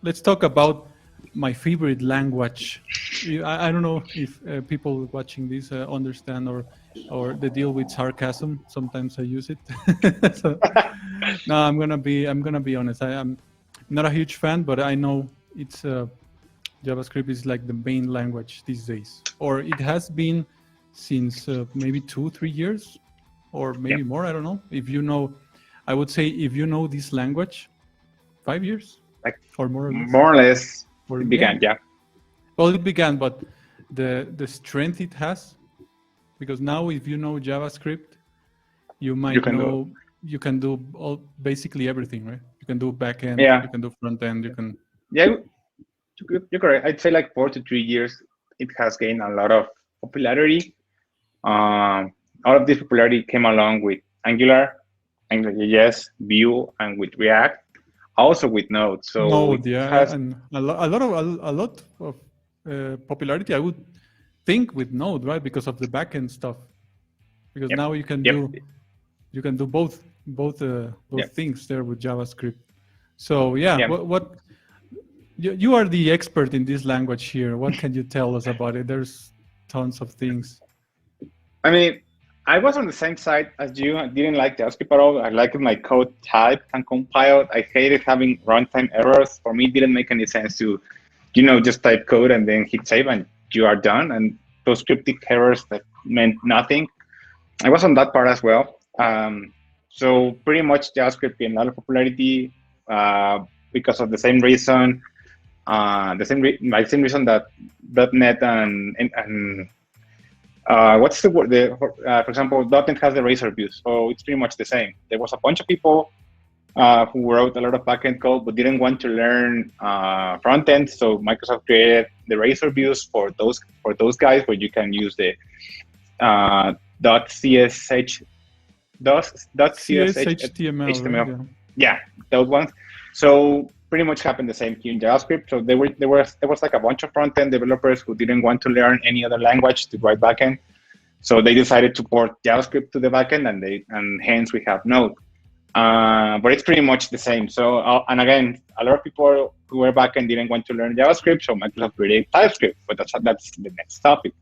let's talk about my favorite language. I don't know if people watching this understand or they deal with sarcasm. Sometimes I use it. So, no, I'm gonna be honest. I'm not a huge fan, but I know it's JavaScript is like the main language these days, or it has been since maybe 2-3 years, or Yeah, maybe more. I don't know. If you know, I would say if you know this language, 5 years like or more or less. more or less Or it yeah, began. Yeah, well, it began, but the strength it has, because now if you know JavaScript, you you might can do. know you can do basically everything, right? You can do back end, Yeah, you can do front end, you can. yeah, you're correct. I'd say like 4 to 3 years, it has gained a lot of popularity. All of this popularity came along with Angular, AngularJS, Vue, and with React, also with Node. So it Node, yeah, has, and a lot of popularity. I would think with Node, right, because of the backend stuff. Because yep, now yep, you can do both yep, things there with JavaScript. So yeah, yeah. what you are the expert in this language here. What can you tell us about it? There's tons of things. I mean, I was on the same side as you. I didn't like JavaScript at all. I liked my code typed and compiled. I hated having runtime errors. For me, it didn't make any sense to, just type code and then hit save and you are done. And those cryptic errors that meant nothing. I was on that part as well. So pretty much JavaScript gained a lot of popularity because of the same reason. By the same reason that .NET and what's the word? For example, .NET has the razor views, so it's pretty much the same. There was a bunch of people who wrote a lot of backend code but didn't want to learn front end, so Microsoft created the razor views for those guys, where you can use the .csh .csh CSHTML, right? HTML. Yeah. Yeah, those ones. So pretty much happened the same here in JavaScript. So there was like a bunch of front end developers who didn't want to learn any other language to write backend. So they decided to port JavaScript to the backend, and hence we have Node. But it's pretty much the same. So and again, a lot of people who were backend didn't want to learn JavaScript, so Microsoft created TypeScript. But that's the next topic.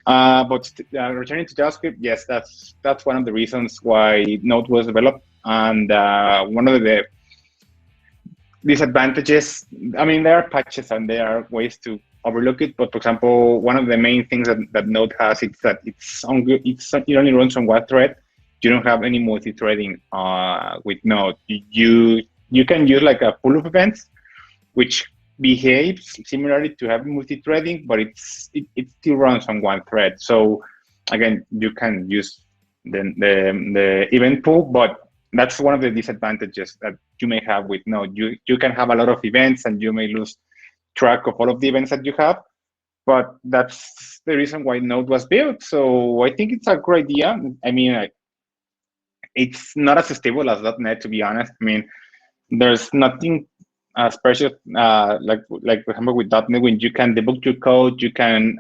But returning to JavaScript, yes, that's one of the reasons why Node was developed, and one of the disadvantages. I mean, there are patches and there are ways to overlook it. But for example, one of the main things that Node has is that it only runs on one thread. You don't have any multi-threading with Node. You can use like a pool of events, which behaves similarly to having multi-threading, but it still runs on one thread. So again, you can use the event pool, but that's one of the disadvantages that you may have with Node. You can have a lot of events and you may lose track of all of the events that you have, but that's the reason why Node was built. So I think it's a great idea. I mean, it's not as stable as .NET, to be honest. I mean, there's nothing special like for example with .NET, when you can debug your code, you can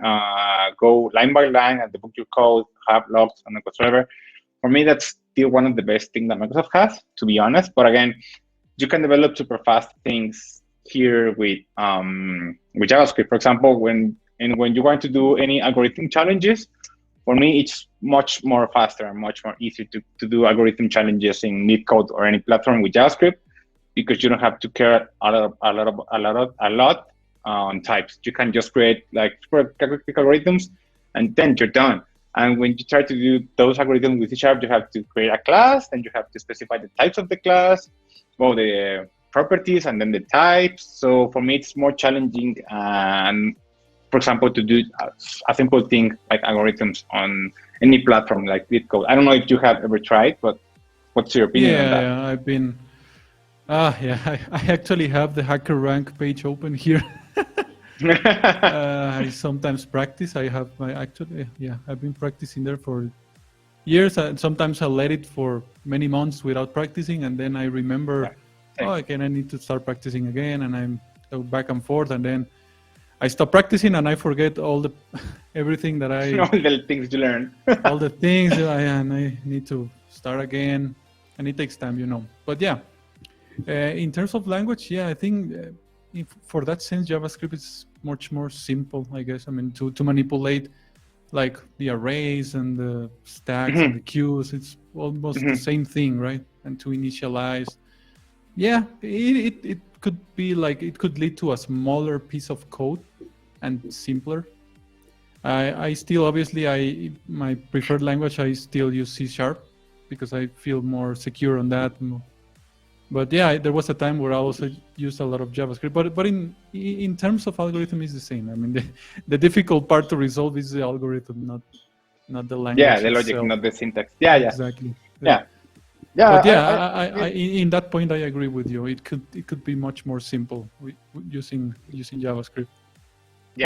go line by line and debug your code, have logs and whatsoever. For me, that's still one of the best things that Microsoft has, to be honest. But again, you can develop super fast things here with JavaScript. For example, when you want to do any algorithm challenges, for me, it's much more faster and much more easier to do algorithm challenges in LeetCode or any platform with JavaScript, because you don't have to care a lot on types. You can just create like super quick algorithms, and then you're done. And when you try to do those algorithms with C#, you have to create a class, and you have to specify the types of the class, well, the properties, and then the types. So for me, it's more challenging. And for example, to do a simple thing like algorithms on any platform like LeetCode. I don't know if you have ever tried, but what's your opinion on that? Yeah, I've been. Yeah, I actually have the hacker rank page open here. I sometimes practice. I have my actually, yeah, I've been practicing there for years. And sometimes I let it for many months without practicing, and then I remember, Yeah. oh, again, I need to start practicing again, and I'm go back and forth, and then I stop practicing, and I forget all the everything that All the things you learn. all the things, and I need to start again, and it takes time, you know. But yeah, in terms of language, yeah, I think for that sense, JavaScript is much more simple, I guess. I mean, to manipulate like the arrays and the stacks and the queues, it's almost the same thing, right? And to initialize, yeah, it could be like, it could lead to a smaller piece of code and simpler. I still, obviously, my preferred language, I still use C# because I feel more secure on that. But yeah, there was a time where I also used a lot of JavaScript. But in terms of algorithm, it's the same. I mean, the difficult part to resolve is the algorithm, not the language. Yeah, the logic, itself. Not the syntax. Yeah, exactly. Yeah. But yeah, in that point, I agree with you. It could be much more simple using JavaScript.